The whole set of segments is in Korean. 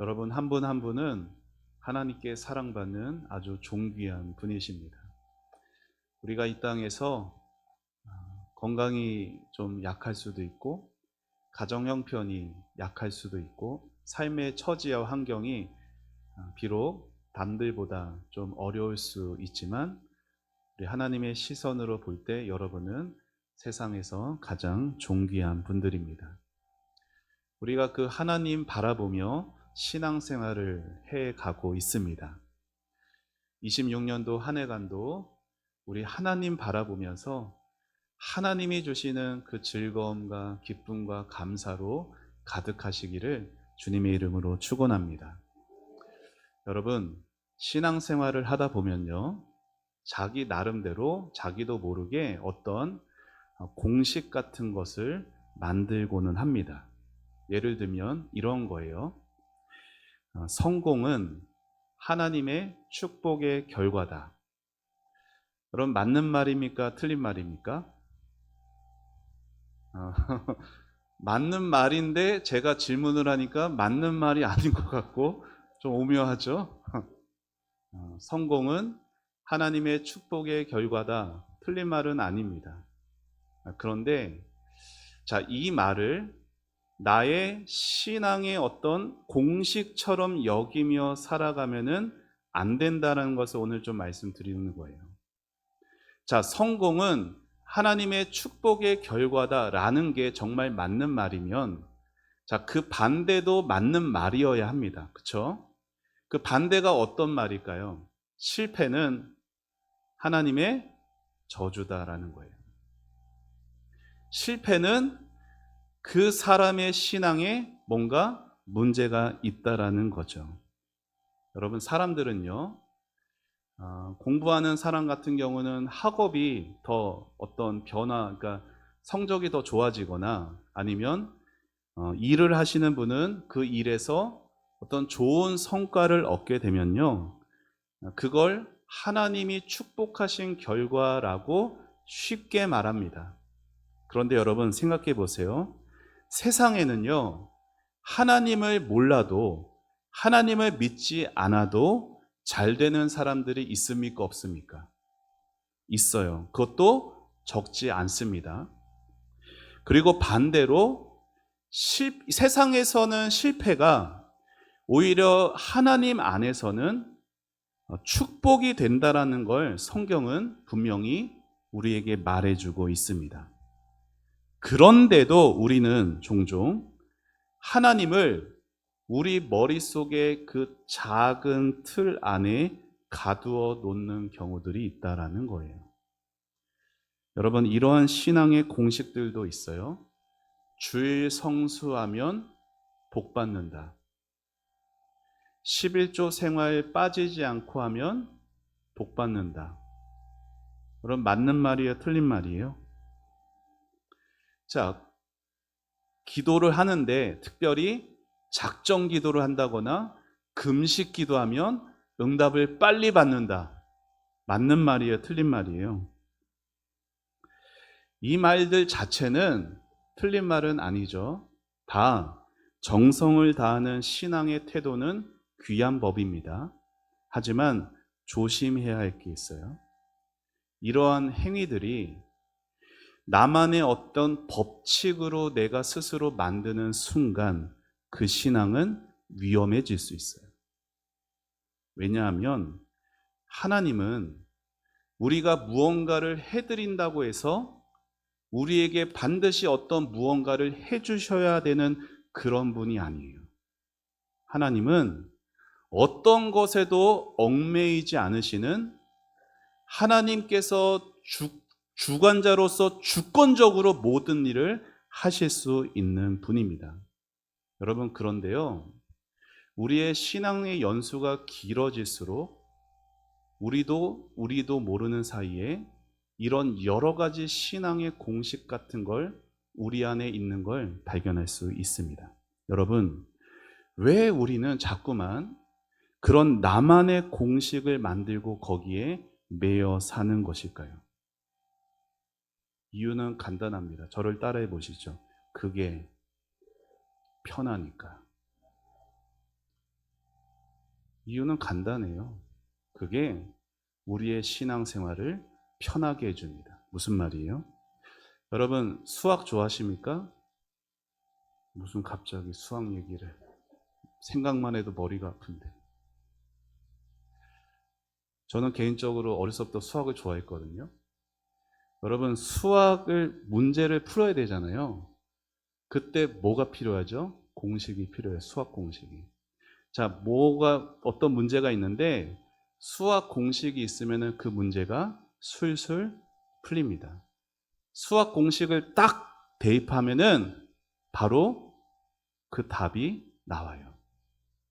여러분 한 분 한 분은 하나님께 사랑받는 아주 존귀한 분이십니다. 우리가 이 땅에서 건강이 좀 약할 수도 있고, 가정 형편이 약할 수도 있고, 삶의 처지와 환경이 비록 남들보다 좀 어려울 수 있지만, 우리 하나님의 시선으로 볼 때 여러분은 세상에서 가장 존귀한 분들입니다. 우리가 그 하나님 바라보며 신앙생활을 해 가고 있습니다. 26년도 한 해간도 우리 하나님 바라보면서 하나님이 주시는 그 즐거움과 기쁨과 감사로 가득하시기를 주님의 이름으로 축원합니다. 여러분, 신앙생활을 하다 보면요, 자기 나름대로 자기도 모르게 어떤 공식 같은 것을 만들고는 합니다. 예를 들면 이런 거예요. 성공은 하나님의 축복의 결과다. 여러분, 맞는 말입니까? 틀린 말입니까? 어, 맞는 말인데 제가 질문을 하니까 맞는 말이 아닌 것 같고 좀 오묘하죠? 성공은 하나님의 축복의 결과다. 틀린 말은 아닙니다. 그런데 자, 이 말을 나의 신앙의 어떤 공식처럼 여기며 살아가면은 안 된다는 것을 오늘 좀 말씀드리는 거예요. 자, 성공은 하나님의 축복의 결과다라는 게 정말 맞는 말이면, 자, 그 반대도 맞는 말이어야 합니다. 그렇죠? 그 반대가 어떤 말일까요? 실패는 하나님의 저주다라는 거예요. 실패는 그 사람의 신앙에 뭔가 문제가 있다라는 거죠. 여러분, 사람들은요, 공부하는 사람 같은 경우는 학업이 더 어떤 변화, 그러니까 성적이 더 좋아지거나 아니면 일을 하시는 분은 그 일에서 어떤 좋은 성과를 얻게 되면요, 그걸 하나님이 축복하신 결과라고 쉽게 말합니다. 그런데 여러분 생각해 보세요. 세상에는요, 하나님을 몰라도, 하나님을 믿지 않아도 잘 되는 사람들이 있습니까? 없습니까? 있어요. 그것도 적지 않습니다. 그리고 반대로 세상에서는 실패가 오히려 하나님 안에서는 축복이 된다라는 걸 성경은 분명히 우리에게 말해주고 있습니다. 그런데도 우리는 종종 하나님을 우리 머릿속에 그 작은 틀 안에 가두어 놓는 경우들이 있다라는 거예요. 여러분, 이러한 신앙의 공식들도 있어요. 주일 성수하면 복 받는다. 11조 생활 빠지지 않고 하면 복 받는다. 그럼 맞는 말이에요? 틀린 말이에요? 자, 기도를 하는데 특별히 작정 기도를 한다거나 금식 기도하면 응답을 빨리 받는다. 맞는 말이에요? 틀린 말이에요? 이 말들 자체는 틀린 말은 아니죠. 다 정성을 다하는 신앙의 태도는 귀한 법입니다. 하지만 조심해야 할 게 있어요. 이러한 행위들이 나만의 어떤 법칙으로 내가 스스로 만드는 순간 그 신앙은 위험해질 수 있어요. 왜냐하면 하나님은 우리가 무언가를 해드린다고 해서 우리에게 반드시 어떤 무언가를 해주셔야 되는 그런 분이 아니에요. 하나님은 어떤 것에도 얽매이지 않으시는, 하나님께서 주관자로서 주권적으로 모든 일을 하실 수 있는 분입니다. 여러분, 그런데요, 우리의 신앙의 연수가 길어질수록 우리도 모르는 사이에 이런 여러 가지 신앙의 공식 같은 걸 우리 안에 있는 걸 발견할 수 있습니다. 여러분, 왜 우리는 자꾸만 그런 나만의 공식을 만들고 거기에 매여 사는 것일까요? 이유는 간단합니다. 저를 따라해 보시죠. 그게 편하니까. 이유는 간단해요. 그게 우리의 신앙생활을 편하게 해줍니다. 무슨 말이에요? 여러분 수학 좋아하십니까? 무슨 갑자기 수학 얘기를, 생각만 해도 머리가 아픈데. 저는 개인적으로 어렸을 때부터 수학을 좋아했거든요. 여러분 수학을 문제를 풀어야 되잖아요. 그때 뭐가 필요하죠? 공식이 필요해요. 수학 공식이. 자, 뭐가 어떤 문제가 있는데 수학 공식이 있으면 그 문제가 술술 풀립니다. 수학 공식을 딱 대입하면은 바로 그 답이 나와요.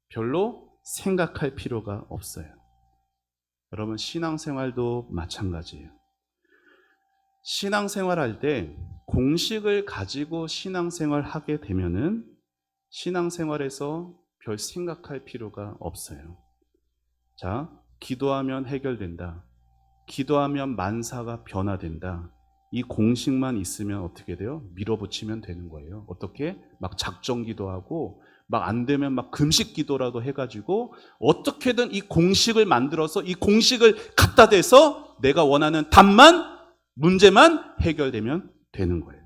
별로 생각할 필요가 없어요. 여러분 신앙생활도 마찬가지예요. 신앙생활할 때 공식을 가지고 신앙생활 하게 되면은 신앙생활에서 별 생각할 필요가 없어요. 자, 기도하면 해결된다. 기도하면 만사가 변화된다. 이 공식만 있으면 어떻게 돼요? 밀어붙이면 되는 거예요. 어떻게? 막 작정 기도하고 막 안 되면 막 금식 기도라도 해가지고 어떻게든 이 공식을 만들어서 이 공식을 갖다 대서 내가 원하는 답만, 문제만 해결되면 되는 거예요.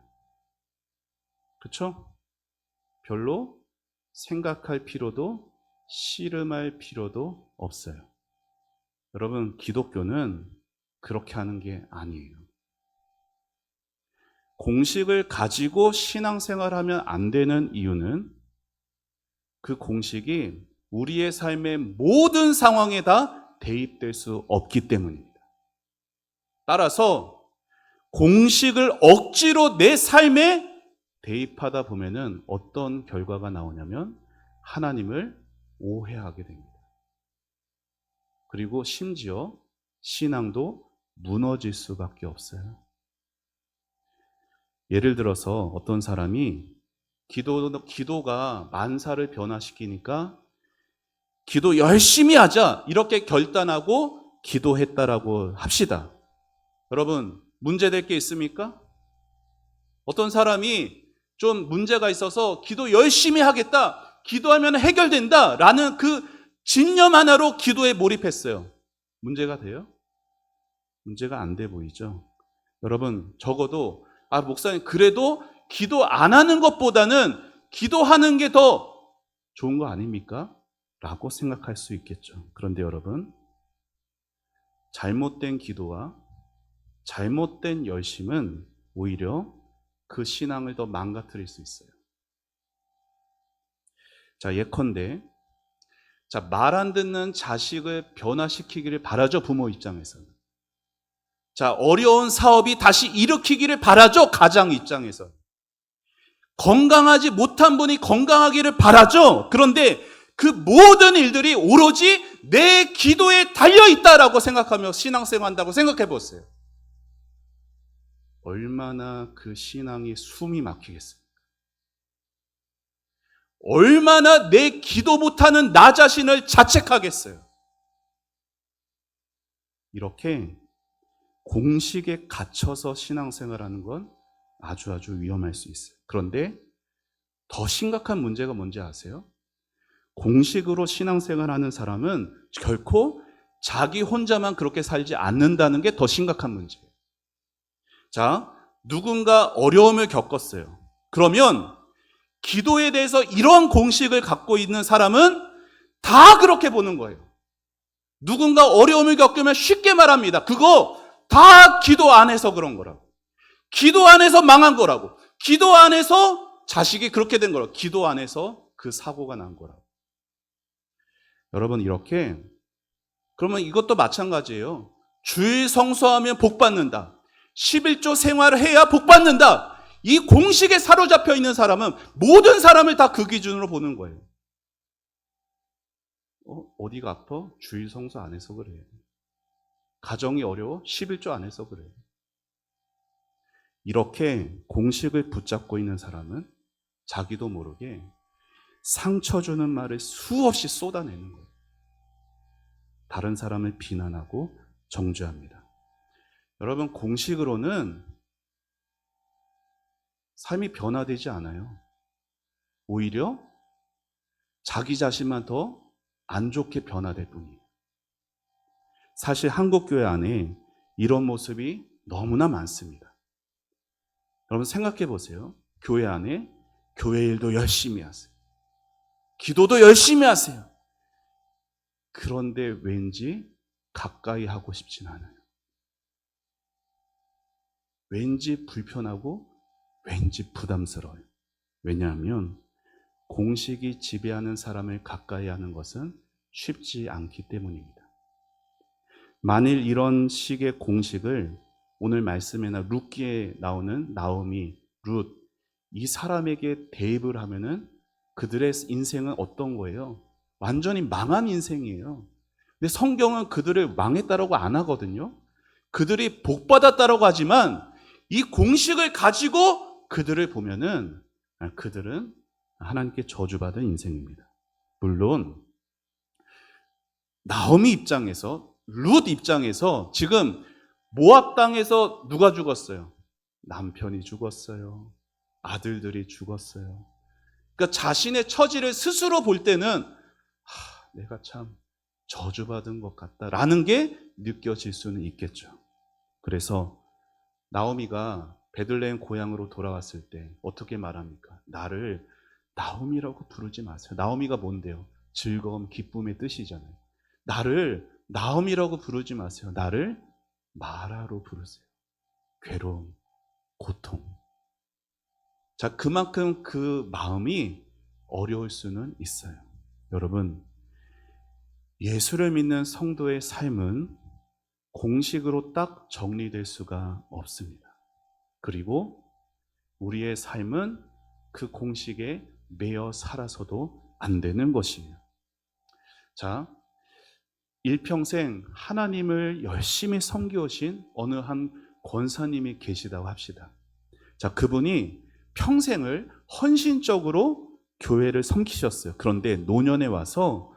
그렇죠? 별로 생각할 필요도 씨름할 필요도 없어요. 여러분 기독교는 그렇게 하는 게 아니에요. 공식을 가지고 신앙생활하면 안 되는 이유는 그 공식이 우리의 삶의 모든 상황에 다 대입될 수 없기 때문입니다. 따라서 공식을 억지로 내 삶에 대입하다 보면은 어떤 결과가 나오냐면 하나님을 오해하게 됩니다. 그리고 심지어 신앙도 무너질 수밖에 없어요. 예를 들어서 어떤 사람이 기도가 만사를 변화시키니까 기도 열심히 하자 이렇게 결단하고 기도했다라고 합시다. 여러분 문제될 게 있습니까? 어떤 사람이 좀 문제가 있어서 기도 열심히 하겠다, 기도하면 해결된다 라는 그 진념 하나로 기도에 몰입했어요. 문제가 돼요? 문제가 안 돼 보이죠? 여러분 적어도 목사님 그래도 기도 안 하는 것보다는 기도하는 게 더 좋은 거 아닙니까? 라고 생각할 수 있겠죠. 그런데 여러분 잘못된 기도와 잘못된 열심은 오히려 그 신앙을 더 망가뜨릴 수 있어요. 자, 예컨대 말 안 듣는 자식을 변화시키기를 바라죠, 부모 입장에서는. 자, 어려운 사업이 다시 일으키기를 바라죠, 가장 입장에서. 건강하지 못한 분이 건강하기를 바라죠. 그런데 그 모든 일들이 오로지 내 기도에 달려있다라고 생각하며 신앙생활한다고 생각해 보세요. 얼마나 그 신앙이 숨이 막히겠습니까? 얼마나 내 기도 못하는 나 자신을 자책하겠어요. 이렇게 공식에 갇혀서 신앙생활하는 건 아주 위험할 수 있어요. 그런데 더 심각한 문제가 뭔지 아세요? 공식으로 신앙생활하는 사람은 결코 자기 혼자만 그렇게 살지 않는다는 게 더 심각한 문제예요. 자, 누군가 어려움을 겪었어요. 그러면 기도에 대해서 이런 공식을 갖고 있는 사람은 다 그렇게 보는 거예요. 누군가 어려움을 겪으면 쉽게 말합니다. 그거 다 기도 안 해서 그런 거라고. 기도 안 해서 망한 거라고. 기도 안 해서 자식이 그렇게 된 거라고. 기도 안 해서 그 사고가 난 거라고. 여러분 이렇게 그러면 이것도 마찬가지예요. 주일 성수하면 복 받는다. 11조 생활을 해야 복 받는다. 이 공식에 사로잡혀 있는 사람은 모든 사람을 다 그 기준으로 보는 거예요. 어디가 아파? 주일 성수 안 해서 그래. 가정이 어려워? 11조 안 해서 그래. 이렇게 공식을 붙잡고 있는 사람은 자기도 모르게 상처 주는 말을 수없이 쏟아내는 거예요. 다른 사람을 비난하고 정죄합니다. 여러분 공식으로는 삶이 변화되지 않아요. 오히려 자기 자신만 더 안 좋게 변화될 뿐이에요. 사실 한국교회 안에 이런 모습이 너무나 많습니다. 여러분 생각해 보세요. 교회 안에 교회 일도 열심히 하세요. 기도도 열심히 하세요. 그런데 왠지 가까이 하고 싶진 않아요. 왠지 불편하고 왠지 부담스러워요. 왜냐하면 공식이 지배하는 사람을 가까이 하는 것은 쉽지 않기 때문입니다. 만일 이런 식의 공식을 오늘 말씀에나 룻기에 나오는 나오미, 룻, 이 사람에게 대입을 하면은 그들의 인생은 어떤 거예요? 완전히 망한 인생이에요. 근데 성경은 그들을 망했다라고 안 하거든요. 그들이 복받았다라고 하지만 이 공식을 가지고 그들을 보면은 그들은 하나님께 저주받은 인생입니다. 물론 나오미 입장에서, 룻 입장에서 지금 모압 땅에서 누가 죽었어요? 남편이 죽었어요. 아들들이 죽었어요. 그러니까 자신의 처지를 스스로 볼 때는 내가 참 저주받은 것 같다라는 게 느껴질 수는 있겠죠. 그래서 나오미가 베들레헴 고향으로 돌아왔을 때 어떻게 말합니까? 나를 나오미라고 부르지 마세요. 나오미가 뭔데요? 즐거움, 기쁨의 뜻이잖아요. 나를 나오미라고 부르지 마세요. 나를 마라로 부르세요. 괴로움, 고통. 자, 그만큼 그 마음이 어려울 수는 있어요. 여러분, 예수를 믿는 성도의 삶은 공식으로 딱 정리될 수가 없습니다. 그리고 우리의 삶은 그 공식에 매여 살아서도 안 되는 것이에요. 자, 일평생 하나님을 열심히 섬겨오신 어느 한 권사님이 계시다고 합시다. 자, 그분이 평생을 헌신적으로 교회를 섬기셨어요. 그런데 노년에 와서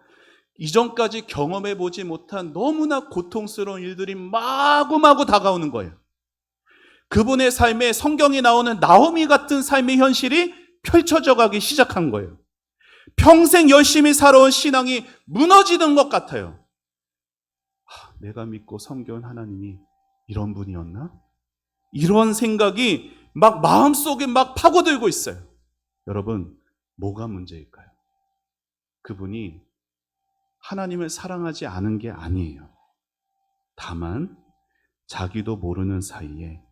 이전까지 경험해 보지 못한 너무나 고통스러운 일들이 마구마구 다가오는 거예요. 그분의 삶에 성경에 나오는 나오미 같은 삶의 현실이 펼쳐져 가기 시작한 거예요. 평생 열심히 살아온 신앙이 무너지는 것 같아요. 내가 믿고 섬겨온 하나님이 이런 분이었나? 이런 생각이 막 마음속에 막 파고들고 있어요. 여러분, 뭐가 문제일까요? 그분이 하나님을 사랑하지 않은 게 아니에요. 다만 자기도 모르는 사이에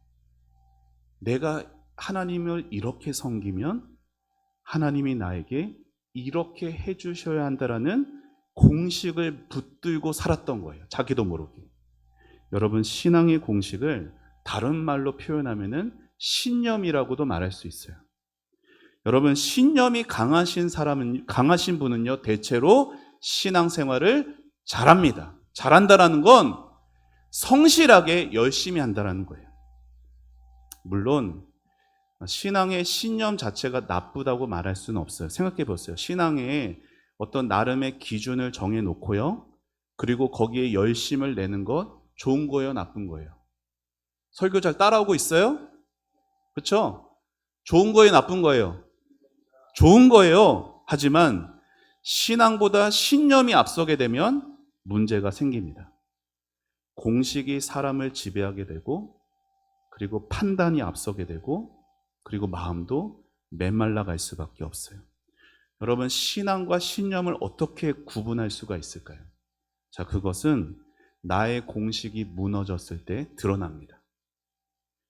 내가 하나님을 이렇게 섬기면 하나님이 나에게 이렇게 해주셔야 한다라는 공식을 붙들고 살았던 거예요. 자기도 모르게. 여러분, 신앙의 공식을 다른 말로 표현하면은 신념이라고도 말할 수 있어요. 여러분, 신념이 강하신 분은요, 대체로 신앙생활을 잘합니다. 잘한다라는 건 성실하게 열심히 한다라는 거예요. 물론 신앙의 신념 자체가 나쁘다고 말할 수는 없어요. 생각해 보세요. 신앙에 어떤 나름의 기준을 정해 놓고요, 그리고 거기에 열심을 내는 것 좋은 거예요, 나쁜 거예요? 설교 잘 따라오고 있어요? 그렇죠? 좋은 거예요, 나쁜 거예요? 좋은 거예요. 하지만 신앙보다 신념이 앞서게 되면 문제가 생깁니다. 공식이 사람을 지배하게 되고, 그리고 판단이 앞서게 되고, 그리고 마음도 메말라 갈 수밖에 없어요. 여러분, 신앙과 신념을 어떻게 구분할 수가 있을까요? 자, 그것은 나의 공식이 무너졌을 때 드러납니다.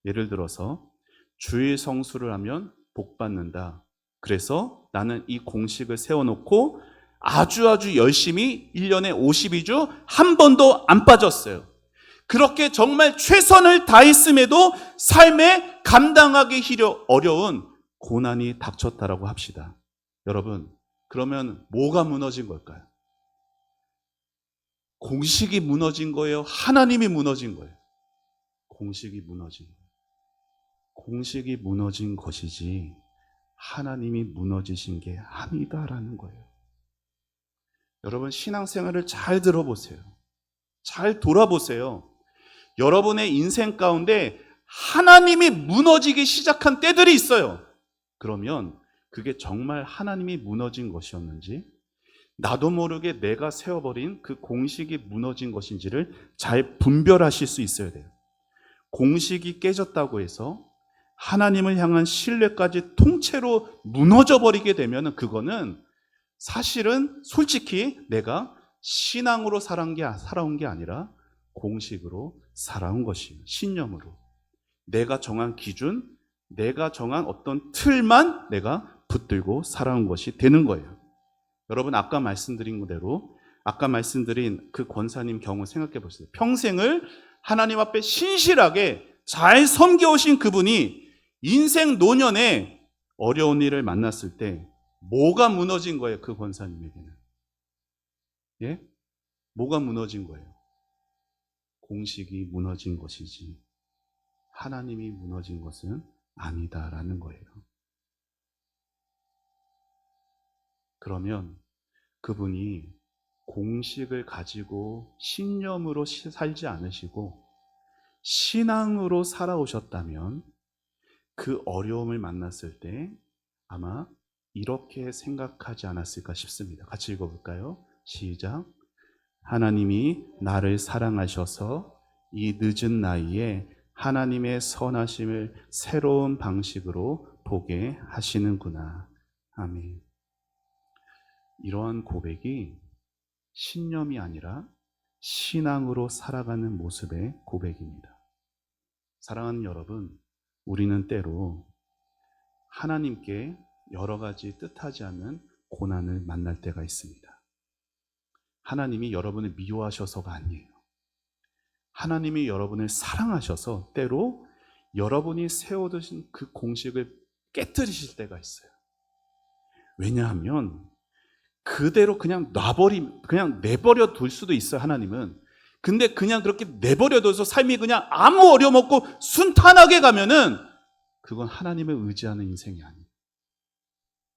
예를 들어서 주일 성수를 하면 복 받는다. 그래서 나는 이 공식을 세워놓고 아주 열심히 1년에 52주 한 번도 안 빠졌어요. 그렇게 정말 최선을 다했음에도 삶에 감당하기 어려운 고난이 닥쳤다라고 합시다. 여러분, 그러면 뭐가 무너진 걸까요? 공식이 무너진 거예요? 하나님이 무너진 거예요? 공식이 무너진 거예요. 공식이 무너진 것이지 하나님이 무너지신 게 아니다라는 거예요. 여러분, 신앙생활을 잘 들어보세요. 잘 돌아보세요. 여러분의 인생 가운데 하나님이 무너지기 시작한 때들이 있어요. 그러면 그게 정말 하나님이 무너진 것이었는지, 나도 모르게 내가 세워버린 그 공식이 무너진 것인지를 잘 분별하실 수 있어야 돼요. 공식이 깨졌다고 해서 하나님을 향한 신뢰까지 통째로 무너져 버리게 되면 그거는 사실은 솔직히 내가 신앙으로 살아온 게 아니라 공식으로 살아온 것이에요. 신념으로. 내가 정한 기준, 내가 정한 어떤 틀만 내가 붙들고 살아온 것이 되는 거예요. 여러분, 아까 말씀드린 대로, 아까 말씀드린 그 권사님 경우 생각해 보세요. 평생을 하나님 앞에 신실하게 잘 섬겨오신 그분이 인생 노년에 어려운 일을 만났을 때 뭐가 무너진 거예요? 그 권사님에게는. 예? 뭐가 무너진 거예요? 공식이 무너진 것이지 하나님이 무너진 것은 아니다라는 거예요. 그러면 그분이 공식을 가지고 신념으로 살지 않으시고 신앙으로 살아오셨다면 그 어려움을 만났을 때 아마 이렇게 생각하지 않았을까 싶습니다. 같이 읽어볼까요? 시작. 하나님이 나를 사랑하셔서 이 늦은 나이에 하나님의 선하심을 새로운 방식으로 보게 하시는구나. 아멘. 이러한 고백이 신념이 아니라 신앙으로 살아가는 모습의 고백입니다. 사랑하는 여러분, 우리는 때로 하나님께 여러 가지 뜻하지 않는 고난을 만날 때가 있습니다. 하나님이 여러분을 미워하셔서가 아니에요. 하나님이 여러분을 사랑하셔서 때로 여러분이 세워두신 그 공식을 깨뜨리실 때가 있어요. 왜냐하면 그대로 그냥 그냥 내버려 둘 수도 있어요, 하나님은. 근데 그냥 그렇게 내버려 둬서 삶이 그냥 아무 어려움 없고 순탄하게 가면은 그건 하나님을 의지하는 인생이 아니에요.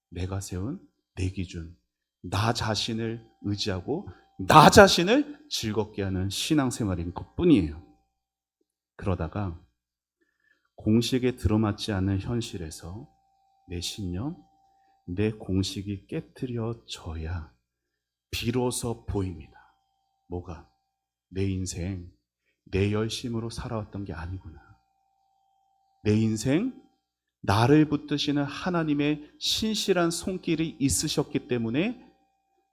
내가 세운 내 기준, 나 자신을 의지하고 나 자신을 즐겁게 하는 신앙생활인 것뿐이에요. 그러다가 공식에 들어맞지 않는 현실에서 내 신념, 내 공식이 깨트려져야 비로소 보입니다. 뭐가? 내 인생, 내 열심으로 살아왔던 게 아니구나. 내 인생, 나를 붙드시는 하나님의 신실한 손길이 있으셨기 때문에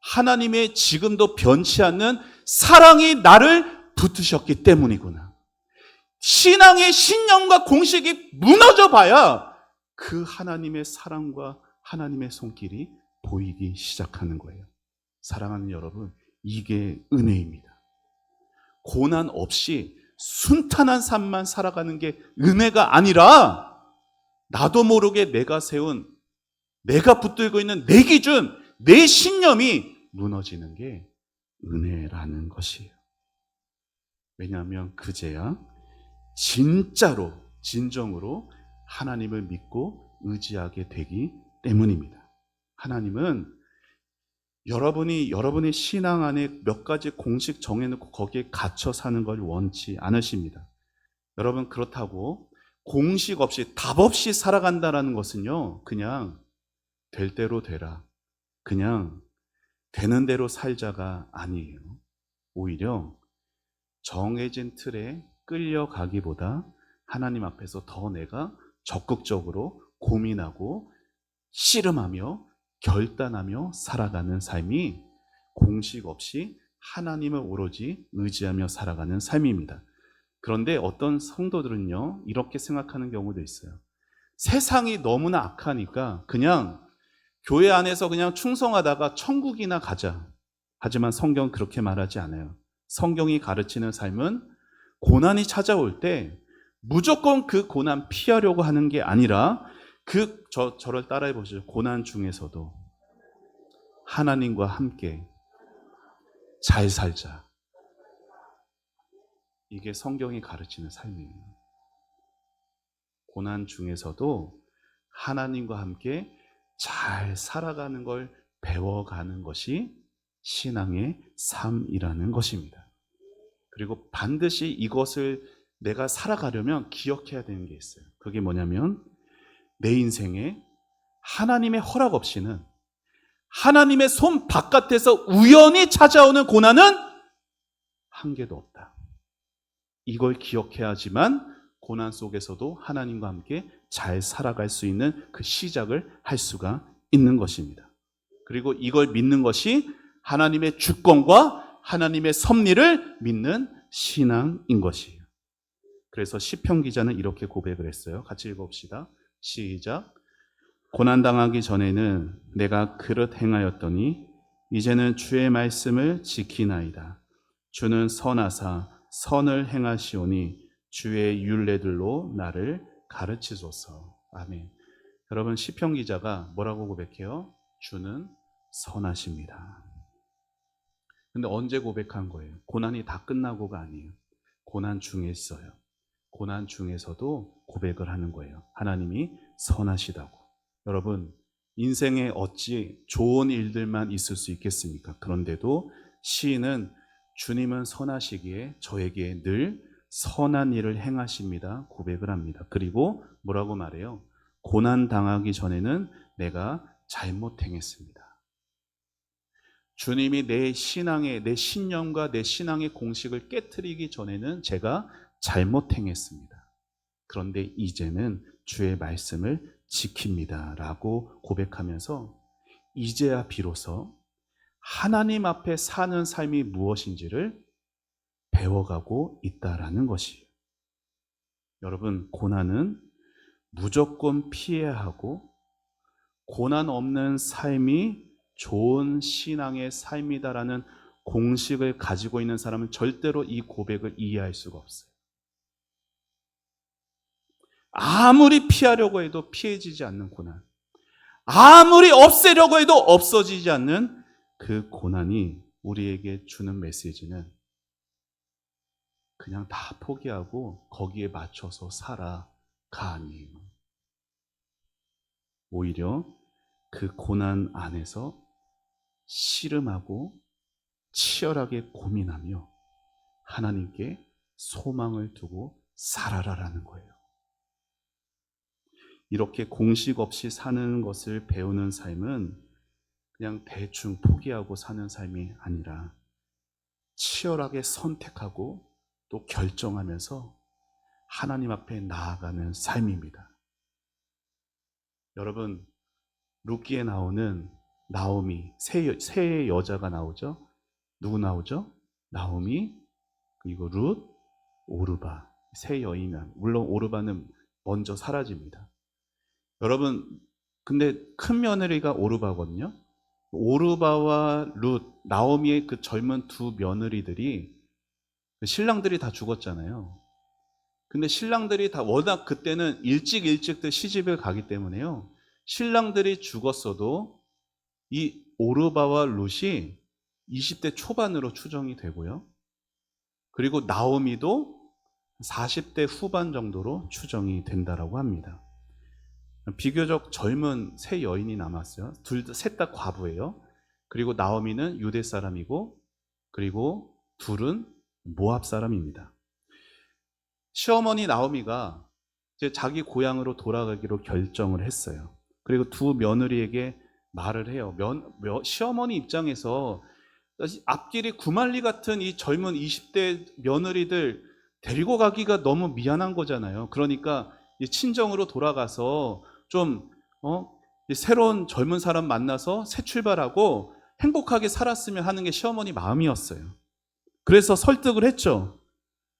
하나님의 지금도 변치 않는 사랑이 나를 붙으셨기 때문이구나. 신앙의 신념과 공식이 무너져 봐야 그 하나님의 사랑과 하나님의 손길이 보이기 시작하는 거예요. 사랑하는 여러분, 이게 은혜입니다. 고난 없이 순탄한 삶만 살아가는 게 은혜가 아니라 나도 모르게 내가 세운, 내가 붙들고 있는 내 기준, 내 신념이 무너지는 게 은혜라는 것이에요. 왜냐하면 그제야 진짜로, 진정으로 하나님을 믿고 의지하게 되기 때문입니다. 하나님은 여러분의 신앙 안에 몇 가지 공식 정해놓고 거기에 갇혀 사는 걸 원치 않으십니다. 여러분, 그렇다고 공식 없이, 답 없이 살아간다는 것은요, 그냥 될 대로 되라, 그냥 되는 대로 살자가 아니에요. 오히려 정해진 틀에 끌려가기보다 하나님 앞에서 더 내가 적극적으로 고민하고 씨름하며 결단하며 살아가는 삶이 공식 없이 하나님을 오로지 의지하며 살아가는 삶입니다. 그런데 어떤 성도들은요, 이렇게 생각하는 경우도 있어요. 세상이 너무나 악하니까 그냥 교회 안에서 그냥 충성하다가 천국이나 가자. 하지만 성경은 그렇게 말하지 않아요. 성경이 가르치는 삶은 고난이 찾아올 때 무조건 그 고난 피하려고 하는 게 아니라 저를 따라해 보시죠. 고난 중에서도 하나님과 함께 잘 살자. 이게 성경이 가르치는 삶이에요. 고난 중에서도 하나님과 함께 잘 살아가는 걸 배워가는 것이 신앙의 삶이라는 것입니다. 그리고 반드시 이것을 내가 살아가려면 기억해야 되는 게 있어요. 그게 뭐냐면 내 인생에 하나님의 허락 없이는, 하나님의 손 바깥에서 우연히 찾아오는 고난은 한 개도 없다. 이걸 기억해야지만 고난 속에서도 하나님과 함께 잘 살아갈 수 있는 그 시작을 할 수가 있는 것입니다. 그리고 이걸 믿는 것이 하나님의 주권과 하나님의 섭리를 믿는 신앙인 것이에요. 그래서 시편 기자는 이렇게 고백을 했어요. 같이 읽어봅시다. 시작. 고난당하기 전에는 내가 그릇 행하였더니 이제는 주의 말씀을 지키나이다. 주는 선하사 선을 행하시오니 주의 율례들로 나를 가르치소서. 아멘. 여러분, 시편 기자가 뭐라고 고백해요? 주는 선하십니다. 근데 언제 고백한 거예요? 고난이 다 끝나고가 아니에요. 고난 중에 있어요. 고난 중에서도 고백을 하는 거예요. 하나님이 선하시다고. 여러분, 인생에 어찌 좋은 일들만 있을 수 있겠습니까? 그런데도 시인은 주님은 선하시기에 저에게 늘 선한 일을 행하십니다. 고백을 합니다. 그리고 뭐라고 말해요? 고난 당하기 전에는 내가 잘못 행했습니다. 주님이 내 신앙의, 내 신념과 내 신앙의 공식을 깨트리기 전에는 제가 잘못 행했습니다. 그런데 이제는 주의 말씀을 지킵니다. 라고 고백하면서 이제야 비로소 하나님 앞에 사는 삶이 무엇인지를 배워가고 있다라는 것이에요. 여러분, 고난은 무조건 피해야 하고 고난 없는 삶이 좋은 신앙의 삶이다라는 공식을 가지고 있는 사람은 절대로 이 고백을 이해할 수가 없어요. 아무리 피하려고 해도 피해지지 않는 고난, 아무리 없애려고 해도 없어지지 않는 그 고난이 우리에게 주는 메시지는 그냥 다 포기하고 거기에 맞춰서 살아가 아니에요. 오히려 그 고난 안에서 씨름하고 치열하게 고민하며 하나님께 소망을 두고 살아라라는 거예요. 이렇게 공식 없이 사는 것을 배우는 삶은 그냥 대충 포기하고 사는 삶이 아니라 치열하게 선택하고 또 결정하면서 하나님 앞에 나아가는 삶입니다. 여러분, 룻기에 나오는 나오미, 세 여자가 나오죠? 누구 나오죠? 나오미, 그리고 룻, 오르바, 세 여인은, 물론 오르바는 먼저 사라집니다. 여러분, 근데 큰 며느리가 오르바거든요. 오르바와 룻, 나오미의 그 젊은 두 며느리들이 신랑들이 다 죽었잖아요. 근데 신랑들이 다 워낙 그때는 일찍들 시집을 가기 때문에요. 신랑들이 죽었어도 이 오르바와 룻이 20대 초반으로 추정이 되고요. 그리고 나오미도 40대 후반 정도로 추정이 된다라고 합니다. 비교적 젊은 세 여인이 남았어요. 셋 다 과부예요. 그리고 나오미는 유대 사람이고, 그리고 둘은 모압 사람입니다. 시어머니 나오미가 이제 자기 고향으로 돌아가기로 결정을 했어요. 그리고 두 며느리에게 말을 해요. 시어머니 입장에서 앞길이 구말리 같은 이 젊은 20대 며느리들 데리고 가기가 너무 미안한 거잖아요. 그러니까 친정으로 돌아가서 좀 새로운 젊은 사람 만나서 새 출발하고 행복하게 살았으면 하는 게 시어머니 마음이었어요. 그래서 설득을 했죠.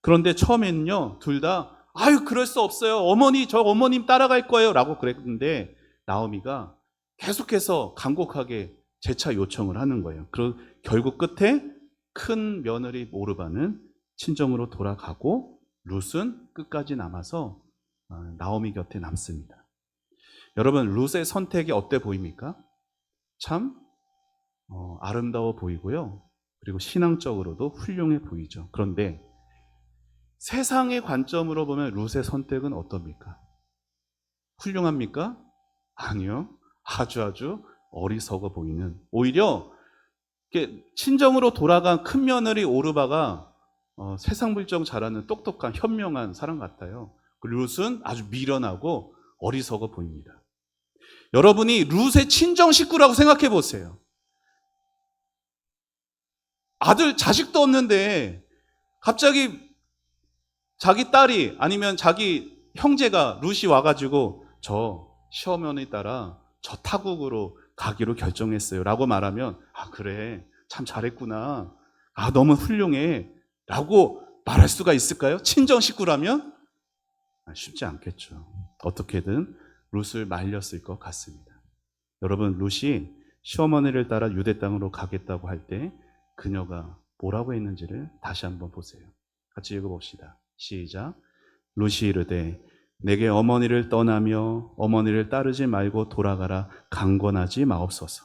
그런데 처음에는요, 둘 다 아유 그럴 수 없어요. 어머니, 저 어머님 따라갈 거예요 라고 그랬는데 나오미가 계속해서 간곡하게 재차 요청을 하는 거예요. 그리고 결국 끝에 큰 며느리 오르바는 친정으로 돌아가고 룻은 끝까지 남아서 나오미 곁에 남습니다. 여러분, 룻의 선택이 어때 보입니까? 참 아름다워 보이고요. 그리고 신앙적으로도 훌륭해 보이죠. 그런데 세상의 관점으로 보면 룻의 선택은 어떻습니까? 훌륭합니까? 아니요. 아주 어리석어 보이는, 오히려 친정으로 돌아간 큰 며느리 오르바가 세상 물정 잘하는 똑똑한 현명한 사람 같아요. 룻은 아주 미련하고 어리석어 보입니다. 여러분이 룻의 친정 식구라고 생각해 보세요. 아들, 자식도 없는데 갑자기 자기 딸이 아니면 자기 형제가 룻이 와가지고 저 시어머니 따라 저 타국으로 가기로 결정했어요 라고 말하면 아 그래 참 잘했구나 아 너무 훌륭해 라고 말할 수가 있을까요? 친정 식구라면? 쉽지 않겠죠. 어떻게든 룻을 말렸을 것 같습니다. 여러분 룻이 시어머니를 따라 유대 땅으로 가겠다고 할 때 그녀가 뭐라고 했는지를 다시 한번 보세요. 같이 읽어봅시다. 시작. 룻이 이르되 내게 어머니를 떠나며 어머니를 따르지 말고 돌아가라 강권하지 마옵소서.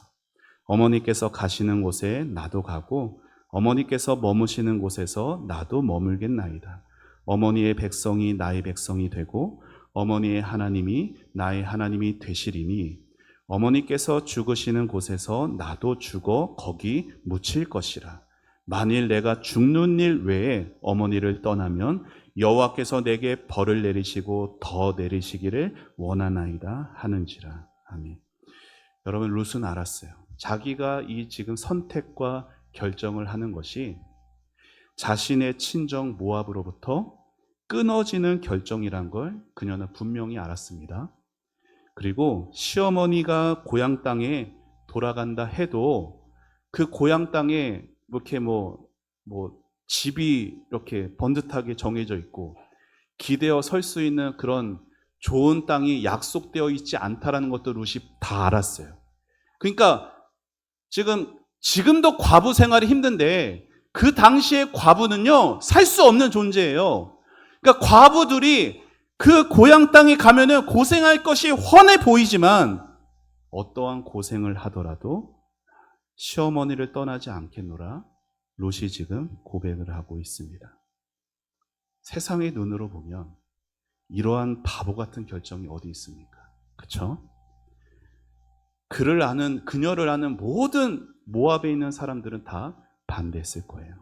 어머니께서 가시는 곳에 나도 가고 어머니께서 머무시는 곳에서 나도 머물겠나이다. 어머니의 백성이 나의 백성이 되고 어머니의 하나님이 나의 하나님이 되시리니 어머니께서 죽으시는 곳에서 나도 죽어 거기 묻힐 것이라. 만일 내가 죽는 일 외에 어머니를 떠나면 여호와께서 내게 벌을 내리시고 더 내리시기를 원하나이다 하는지라. 아멘. 여러분 룻은 알았어요. 자기가 이 지금 선택과 결정을 하는 것이 자신의 친정 모압으로부터 끊어지는 결정이란 걸 그녀는 분명히 알았습니다. 그리고 시어머니가 고향 땅에 돌아간다 해도 그 고향 땅에 이렇게 뭐 집이 이렇게 번듯하게 정해져 있고 기대어 설 수 있는 그런 좋은 땅이 약속되어 있지 않다라는 것도 룻이 다 알았어요. 그러니까 지금도 과부 생활이 힘든데 그 당시의 과부는요 살 수 없는 존재예요. 그러니까 과부들이 그 고향 땅에 가면은 고생할 것이 훤해 보이지만 어떠한 고생을 하더라도 시어머니를 떠나지 않겠노라 롯이 지금 고백을 하고 있습니다. 세상의 눈으로 보면 이러한 바보 같은 결정이 어디 있습니까? 그렇죠? 그녀를 아는 모든 모압에 있는 사람들은 다 반대했을 거예요.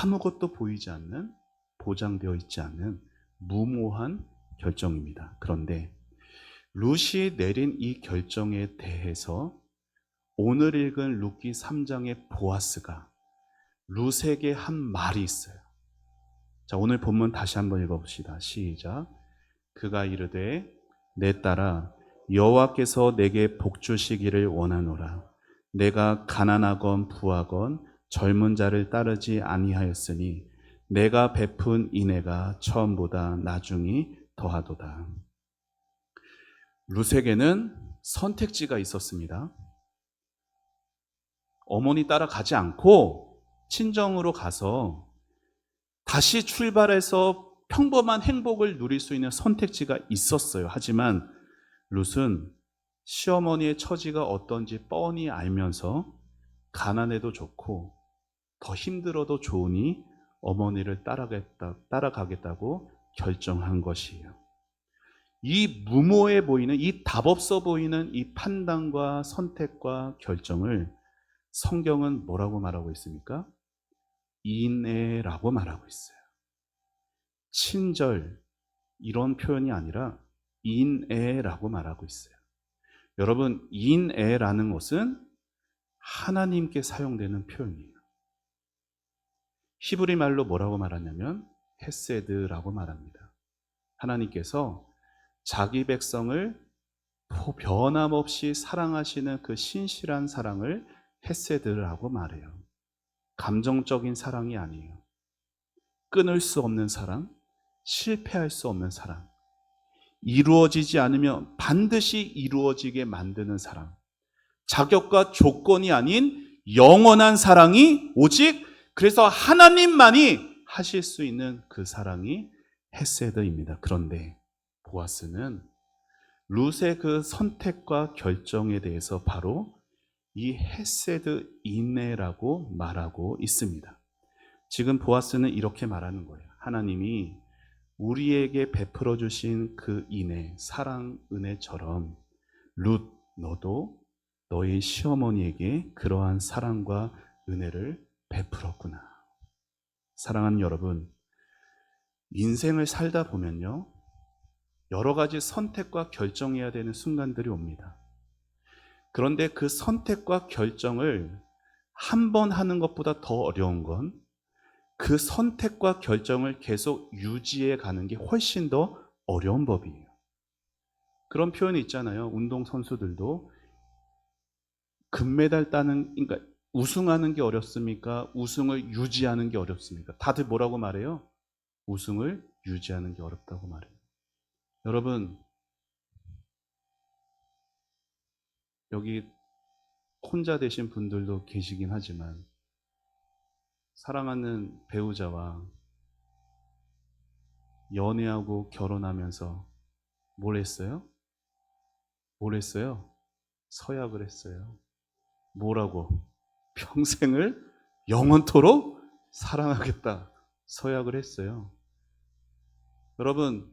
아무것도 보이지 않는, 보장되어 있지 않는 무모한 결정입니다. 그런데 룻이 내린 이 결정에 대해서 오늘 읽은 룻기 3장의 보아스가 룻에게 한 말이 있어요. 자, 오늘 본문 다시 한번 읽어봅시다. 시작. 그가 이르되 내 딸아 여호와께서 내게 복 주시기를 원하노라. 내가 가난하건 부하건 젊은 자를 따르지 아니하였으니 내가 베푼 인애가 처음보다 나중이 더하도다. 룻에게는 선택지가 있었습니다. 어머니 따라 가지 않고 친정으로 가서 다시 출발해서 평범한 행복을 누릴 수 있는 선택지가 있었어요. 하지만 룻은 시어머니의 처지가 어떤지 뻔히 알면서 가난해도 좋고 더 힘들어도 좋으니 어머니를 따라가겠다고 결정한 것이에요. 이 무모해 보이는, 이 답없어 보이는 이 판단과 선택과 결정을 성경은 뭐라고 말하고 있습니까? 인애라고 말하고 있어요. 친절 이런 표현이 아니라 인애라고 말하고 있어요. 여러분, 인애라는 것은 하나님께 사용되는 표현이에요. 히브리 말로 뭐라고 말하냐면 헤세드라고 말합니다. 하나님께서 자기 백성을 변함없이 사랑하시는 그 신실한 사랑을 헤세드라고 말해요. 감정적인 사랑이 아니에요. 끊을 수 없는 사랑, 실패할 수 없는 사랑, 이루어지지 않으면 반드시 이루어지게 만드는 사랑, 자격과 조건이 아닌 영원한 사랑이 오직 그래서 하나님만이 하실 수 있는 그 사랑이 헤세드입니다. 그런데 보아스는 룻의 그 선택과 결정에 대해서 바로 이 헤세드 인애라고 말하고 있습니다. 지금 보아스는 이렇게 말하는 거예요. 하나님이 우리에게 베풀어 주신 그 인애, 사랑, 은혜처럼 룻 너도 너의 시어머니에게 그러한 사랑과 은혜를 베풀었구나. 사랑하는 여러분, 인생을 살다 보면요, 여러 가지 선택과 결정해야 되는 순간들이 옵니다. 그런데 그 선택과 결정을 한 번 하는 것보다 더 어려운 건 그 선택과 결정을 계속 유지해 가는 게 훨씬 더 어려운 법이에요. 그런 표현이 있잖아요. 운동 선수들도 금메달 따는, 그러니까 우승하는 게 어렵습니까? 우승을 유지하는 게 어렵습니까? 다들 뭐라고 말해요? 우승을 유지하는 게 어렵다고 말해요. 여러분, 여기 혼자 되신 분들도 계시긴 하지만 사랑하는 배우자와 연애하고 결혼하면서 뭘 했어요? 뭘 했어요? 서약을 했어요. 뭐라고? 평생을 영원토록 사랑하겠다. 서약을 했어요. 여러분,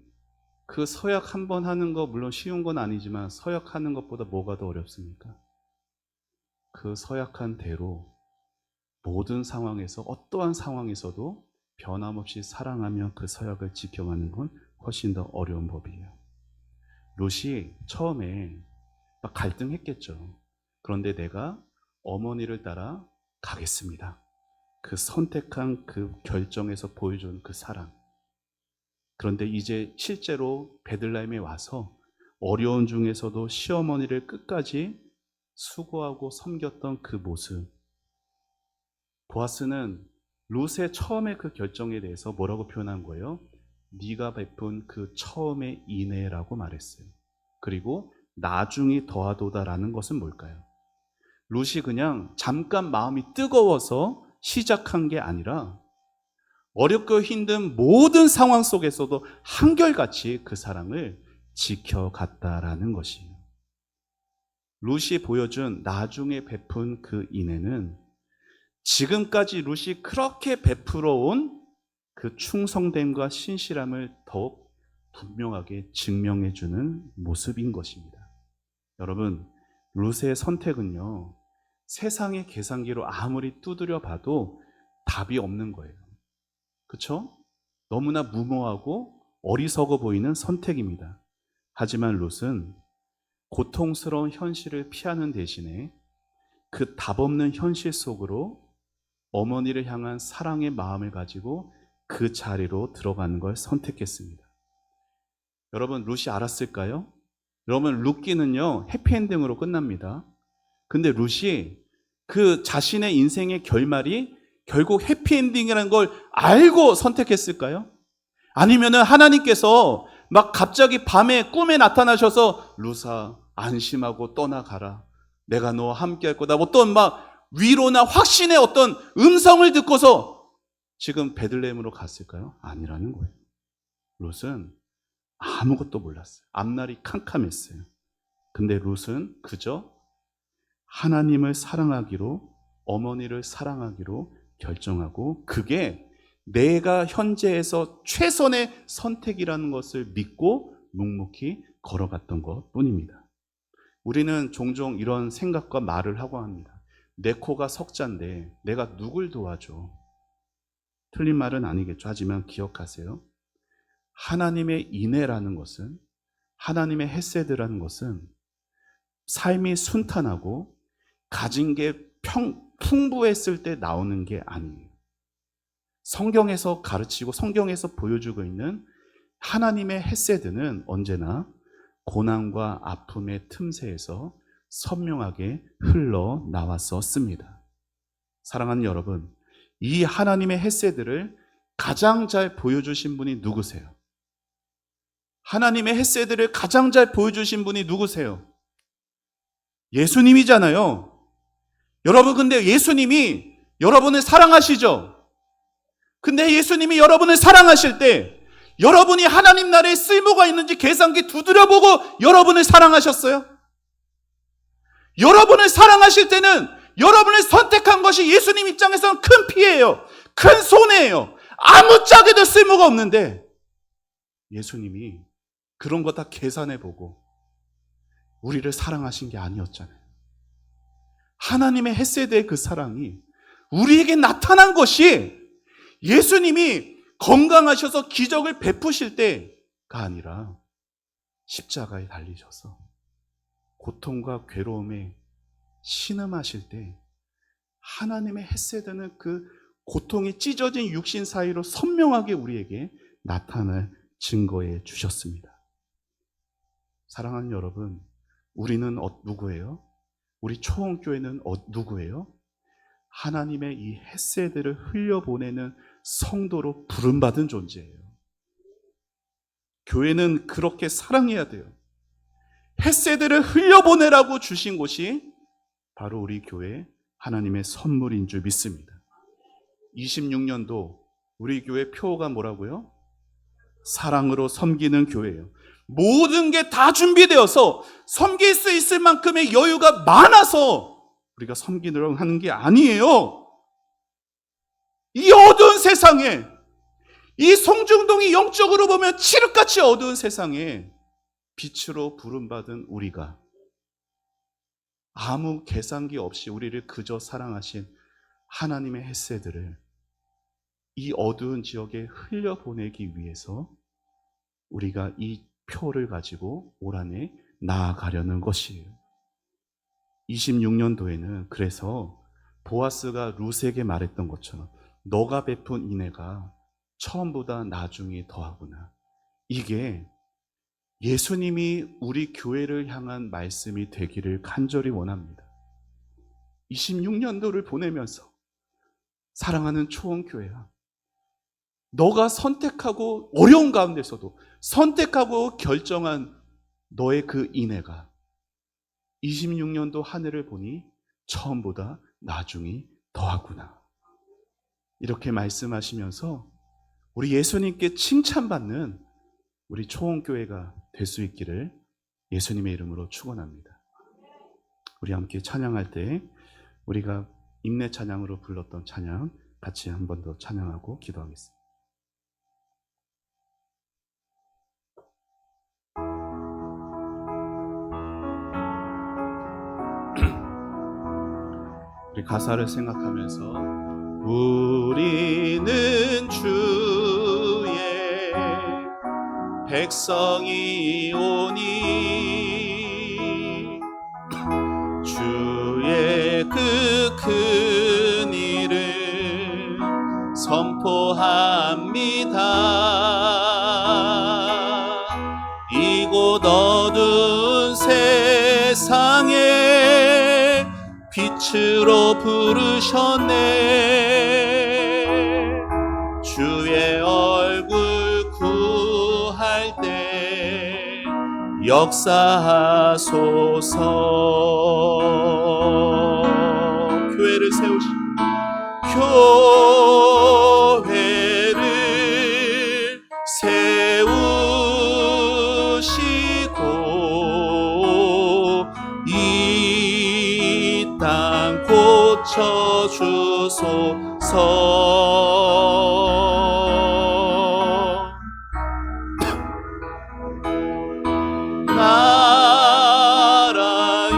그 서약 한 번 하는 거 물론 쉬운 건 아니지만 서약하는 것보다 뭐가 더 어렵습니까? 그 서약한 대로 모든 상황에서 어떠한 상황에서도 변함없이 사랑하며 그 서약을 지켜가는 건 훨씬 더 어려운 법이에요. 롯이 처음에 막 갈등했겠죠. 그런데 내가 어머니를 따라 가겠습니다. 그 선택한 그 결정에서 보여준 그 사랑. 그런데 이제 실제로 베들레헴에 와서 어려운 중에서도 시어머니를 끝까지 수고하고 섬겼던 그 모습. 보아스는 룻의 처음의 그 결정에 대해서 뭐라고 표현한 거예요? 네가 베푼 그 처음의 인애라고 말했어요. 그리고 나중이 더하도다라는 것은 뭘까요? 룻이 그냥 잠깐 마음이 뜨거워서 시작한 게 아니라 어렵고 힘든 모든 상황 속에서도 한결같이 그 사랑을 지켜갔다라는 것이에요. 룻이 보여준 나중에 베푼 그 인애는 지금까지 룻이 그렇게 베풀어 온 그 충성됨과 신실함을 더욱 분명하게 증명해 주는 모습인 것입니다. 여러분, 룻의 선택은요, 세상의 계산기로 아무리 두드려 봐도 답이 없는 거예요. 그렇죠? 너무나 무모하고 어리석어 보이는 선택입니다. 하지만 룻은 고통스러운 현실을 피하는 대신에 그 답 없는 현실 속으로 어머니를 향한 사랑의 마음을 가지고 그 자리로 들어가는 걸 선택했습니다. 여러분, 룻이 알았을까요? 여러분, 룻기는요, 해피엔딩으로 끝납니다. 근데 룻이 그 자신의 인생의 결말이 결국 해피엔딩이라는 걸 알고 선택했을까요? 아니면은 하나님께서 막 갑자기 밤에 꿈에 나타나셔서 룻아 안심하고 떠나가라. 내가 너와 함께 할 거다. 어떤 막 위로나 확신의 어떤 음성을 듣고서 지금 베들레헴으로 갔을까요? 아니라는 거예요. 룻은 아무것도 몰랐어요. 앞날이 캄캄했어요. 근데 룻은 그저 하나님을 사랑하기로, 어머니를 사랑하기로 결정하고 그게 내가 현재에서 최선의 선택이라는 것을 믿고 묵묵히 걸어갔던 것 뿐입니다. 우리는 종종 이런 생각과 말을 하고 합니다. 내 코가 석자인데 내가 누굴 도와줘? 틀린 말은 아니겠죠. 하지만 기억하세요. 하나님의 인애라는 것은, 하나님의 헤세드라는 것은 삶이 순탄하고 가진 게 풍부했을 때 나오는 게 아니에요. 성경에서 가르치고 성경에서 보여주고 있는 하나님의 헤세드는 언제나 고난과 아픔의 틈새에서 선명하게 흘러나왔었습니다. 사랑하는 여러분, 이 하나님의 헤세드를 가장 잘 보여주신 분이 누구세요? 하나님의 헤세드를 가장 잘 보여주신 분이 누구세요? 예수님이잖아요. 여러분, 근데 예수님이 여러분을 사랑하시죠? 근데 예수님이 여러분을 사랑하실 때 여러분이 하나님 나라에 쓸모가 있는지 계산기 두드려보고 여러분을 사랑하셨어요? 여러분을 사랑하실 때는 여러분을 선택한 것이 예수님 입장에서는 큰 피해예요. 큰 손해예요. 아무짝에도 쓸모가 없는데 예수님이 그런 거 다 계산해보고 우리를 사랑하신 게 아니었잖아요. 하나님의 헤세드의 그 사랑이 우리에게 나타난 것이 예수님이 건강하셔서 기적을 베푸실 때가 아니라 십자가에 달리셔서 고통과 괴로움에 신음하실 때 하나님의 헤세드는 그 고통이 찢어진 육신 사이로 선명하게 우리에게 나타날 증거해 주셨습니다. 사랑하는 여러분, 우리는 누구예요? 우리 초원교회는 누구예요? 하나님의 이 헤세드를 흘려보내는 성도로 부름받은 존재예요. 교회는 그렇게 사랑해야 돼요. 헤세드를 흘려보내라고 주신 곳이 바로 우리 교회 하나님의 선물인 줄 믿습니다. 26년도 우리 교회 표어가 뭐라고요? 사랑으로 섬기는 교회예요. 모든 게 다 준비되어서 섬길 수 있을 만큼의 여유가 많아서 우리가 섬기려고 하는 게 아니에요. 이 어두운 세상에, 이 송중동이 영적으로 보면 칠흑같이 어두운 세상에 빛으로 부름받은 우리가 아무 계산기 없이 우리를 그저 사랑하신 하나님의 헤세드를 이 어두운 지역에 흘려보내기 위해서 우리가 이 표를 가지고 올 한해 나아가려는 것이에요. 26년도에는 그래서 보아스가 룻에게 말했던 것처럼 너가 베푼 인애가 처음보다 나중에 더하구나. 이게 예수님이 우리 교회를 향한 말씀이 되기를 간절히 원합니다. 26년도를 보내면서 사랑하는 초원교회야, 너가 선택하고 어려운 가운데서도 선택하고 결정한 너의 그 인애가 26년도 한 해를 보니 처음보다 나중이 더하구나. 이렇게 말씀하시면서 우리 예수님께 칭찬받는 우리 초원교회가 될 수 있기를 예수님의 이름으로 축원합니다. 우리 함께 찬양할 때 우리가 임내 찬양으로 불렀던 찬양 같이 한 번 더 찬양하고 기도하겠습니다. 우리 가사를 생각하면서 우리는 주의 백성이오니 주의 그 큰 일을 선포합니다. 이곳 어두운 세상에 빛으로 부르셨네. 주의 얼굴 구할 때 역사하소서. 교회를 세우시고 교회를 세우시고 이 땅 고쳐주소서. 나라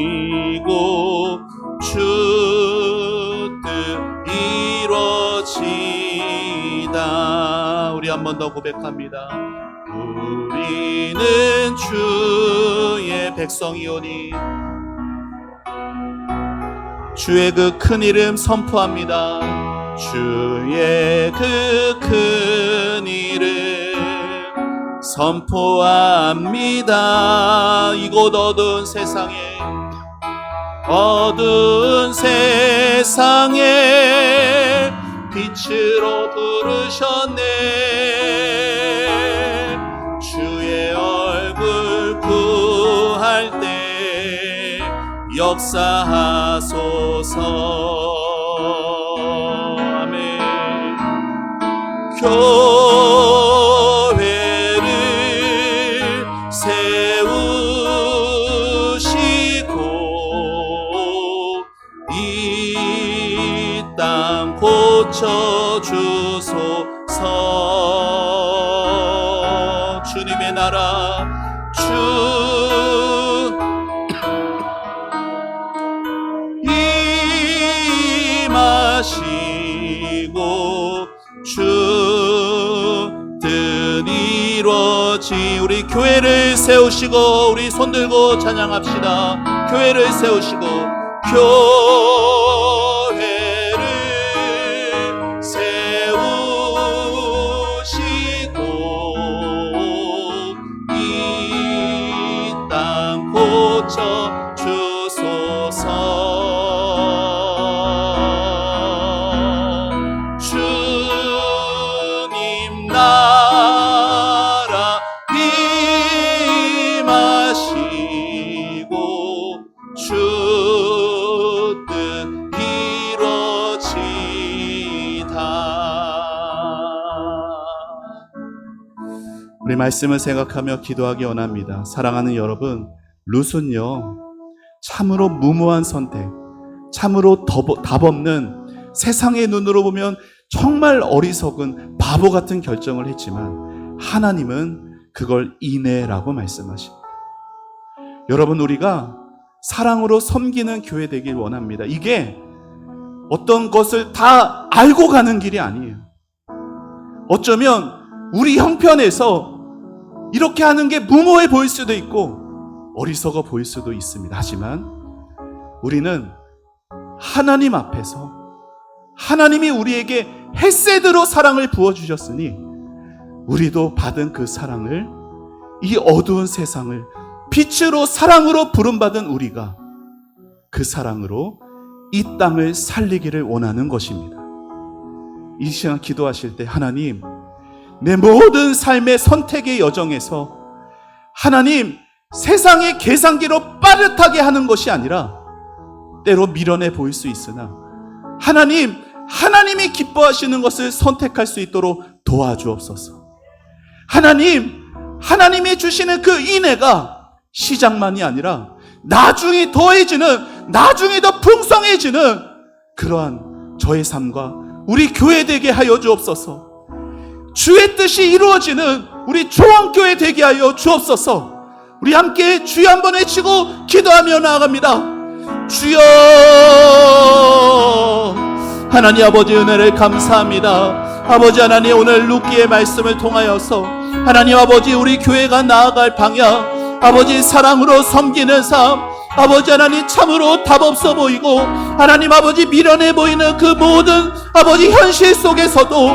임하시고 주 뜻 이루어지다. 우리 한 번 더 고백합니다. 우리는 주의 백성이오니 주의 그 큰 이름 선포합니다. 주의 그 큰 이름 선포합니다. 이곳 어두운 세상에 빛으로 부르셨네. 주의 얼굴 구할 때 역사하소서. 아멘. 교회를 세우시고 이 땅 고쳐주소서. 주님의 나라 임하시고 주 뜻 이루어지. 우리 교회를 세우시고 우리 손들고 찬양합시다. 교회를 세우시고 교회를 세우시고 이 땅 고쳐 주소서. 주님 나라 임하시고 주 뜻 이루어지다. 우리 말씀을 생각하며 기도하기 원합니다. 사랑하는 여러분, 룻은요 참으로 무모한 선택, 참으로 답 없는, 세상의 눈으로 보면 정말 어리석은 바보 같은 결정을 했지만 하나님은 그걸 인애라고 말씀하십니다. 여러분, 우리가 사랑으로 섬기는 교회 되길 원합니다. 이게 어떤 것을 다 알고 가는 길이 아니에요. 어쩌면 우리 형편에서 이렇게 하는 게 무모해 보일 수도 있고 어리석어 보일 수도 있습니다. 하지만 우리는 하나님 앞에서 하나님이 우리에게 헤세드로 사랑을 부어주셨으니 우리도 받은 그 사랑을, 이 어두운 세상을 빛으로, 사랑으로 부름받은 우리가 그 사랑으로 이 땅을 살리기를 원하는 것입니다. 이 시간 기도하실 때 하나님, 내 모든 삶의 선택의 여정에서 하나님, 세상의 계산기로 빠듯하게 하는 것이 아니라 때로 미련해 보일 수 있으나 하나님, 하나님이 기뻐하시는 것을 선택할 수 있도록 도와주옵소서. 하나님, 하나님이 주시는 그 인애가 시작만이 아니라 나중에 더해지는, 나중에 더 풍성해지는 그러한 저의 삶과 우리 교회 되게 하여 주옵소서. 주의 뜻이 이루어지는 우리 조원교회 되게 하여 주옵소서. 우리 함께 주여 한번 외치고 기도하며 나아갑니다. 주여, 하나님 아버지 은혜를 감사합니다. 아버지 하나님, 오늘 룻기의 말씀을 통하여서 하나님 아버지 우리 교회가 나아갈 방향, 아버지 사랑으로 섬기는 삶, 아버지 하나님 참으로 답 없어 보이고 하나님 아버지 미련해 보이는 그 모든 아버지 현실 속에서도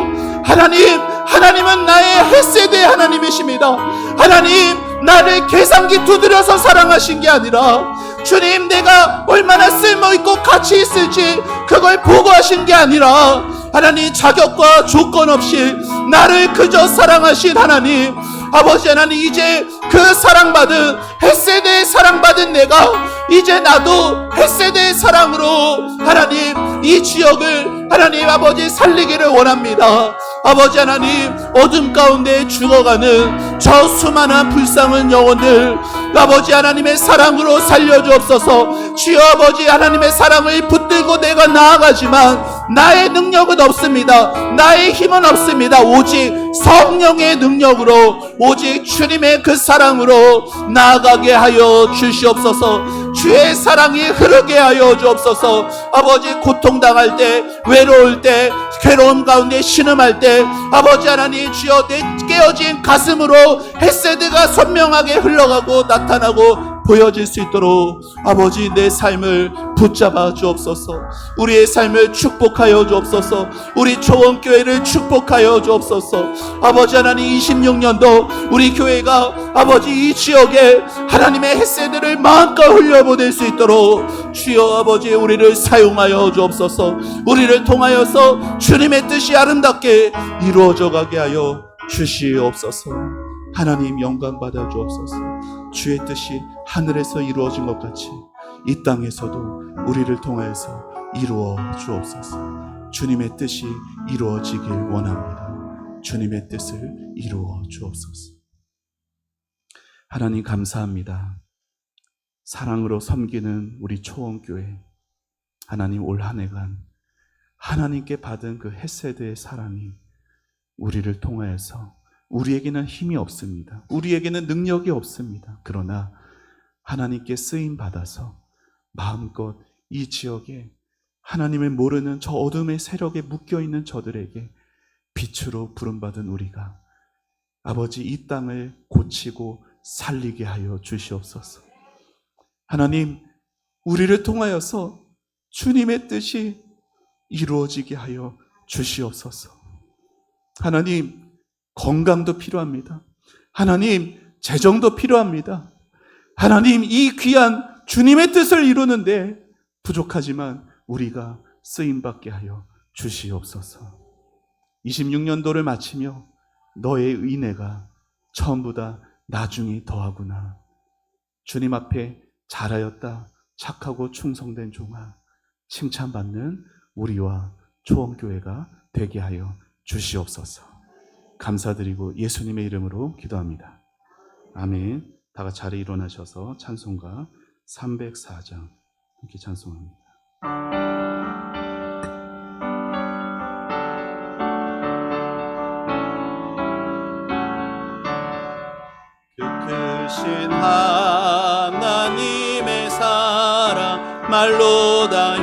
하나님은 나의 헤세드의 하나님이십니다. 하나님, 나를 계산기 두드려서 사랑하신 게 아니라 주님, 내가 얼마나 쓸모있고 가치 있을지 그걸 보고하신 게 아니라 하나님, 자격과 조건 없이 나를 그저 사랑하신 하나님, 아버지 하나님, 이제 그 사랑받은, 헤세드의 사랑받은 내가 이제 나도 헤세드의 사랑으로 하나님 이 지역을 하나님 아버지 살리기를 원합니다. 아버지 하나님, 어둠 가운데 죽어가는 저 수많은 불쌍한 영혼들 아버지 하나님의 사랑으로 살려주옵소서. 주여 아버지 하나님의 사랑을 붙들고 내가 나아가지만 나의 능력은 없습니다. 나의 힘은 없습니다. 오직 성령의 능력으로, 오직 주님의 그 사랑으로 나아가게 하여 주시옵소서. 주의 사랑이 흐르게 하여 주옵소서. 아버지, 고통당할 때, 외로울 때, 괴로움 가운데 신음할 때 아버지 하나님, 주여 내 깨어진 가슴으로 헤세드가 선명하게 흘러가고 나타나고 보여질 수 있도록 아버지 내 삶을 붙잡아 주옵소서. 우리의 삶을 축복하여 주옵소서. 우리 조원교회를 축복하여 주옵소서. 아버지 하나님, 26년도 우리 교회가 아버지 이 지역에 하나님의 헤세드를 마음껏 흘려보낼 수 있도록 주여 아버지 우리를 사용하여 주옵소서. 우리를 통하여서 주님의 뜻이 아름답게 이루어져 가게 하여 주시옵소서. 하나님, 영광 받아 주옵소서. 주의 뜻이 하늘에서 이루어진 것 같이 이 땅에서도 우리를 통하여서 이루어 주옵소서. 주님의 뜻이 이루어지길 원합니다. 주님의 뜻을 이루어 주옵소서. 하나님 감사합니다. 사랑으로 섬기는 우리 초원교회, 하나님 올 한 해간 하나님께 받은 그 헤세드의 사랑이 우리를 통하여서, 우리에게는 힘이 없습니다. 우리에게는 능력이 없습니다. 그러나 하나님께 쓰임 받아서 마음껏 이 지역에 하나님을 모르는 저 어둠의 세력에 묶여있는 저들에게 빛으로 부름받은 우리가 아버지 이 땅을 고치고 살리게 하여 주시옵소서. 하나님, 우리를 통하여서 주님의 뜻이 이루어지게 하여 주시옵소서. 하나님, 건강도 필요합니다. 하나님, 재정도 필요합니다. 하나님, 이 귀한 주님의 뜻을 이루는데 부족하지만 우리가 쓰임받게 하여 주시옵소서. 26년도를 마치며 너의 은혜가 처음보다 나중에 더하구나. 주님 앞에 잘하였다, 착하고 충성된 종아, 칭찬받는 우리와 초원교회가 되게 하여 주시옵소서. 감사드리고 예수님의 이름으로 기도합니다. 아멘. 다 같이 자리에 일어나셔서 찬송가 304장 함께 찬송합니다. 그 크신 하나님의 사랑 말로 다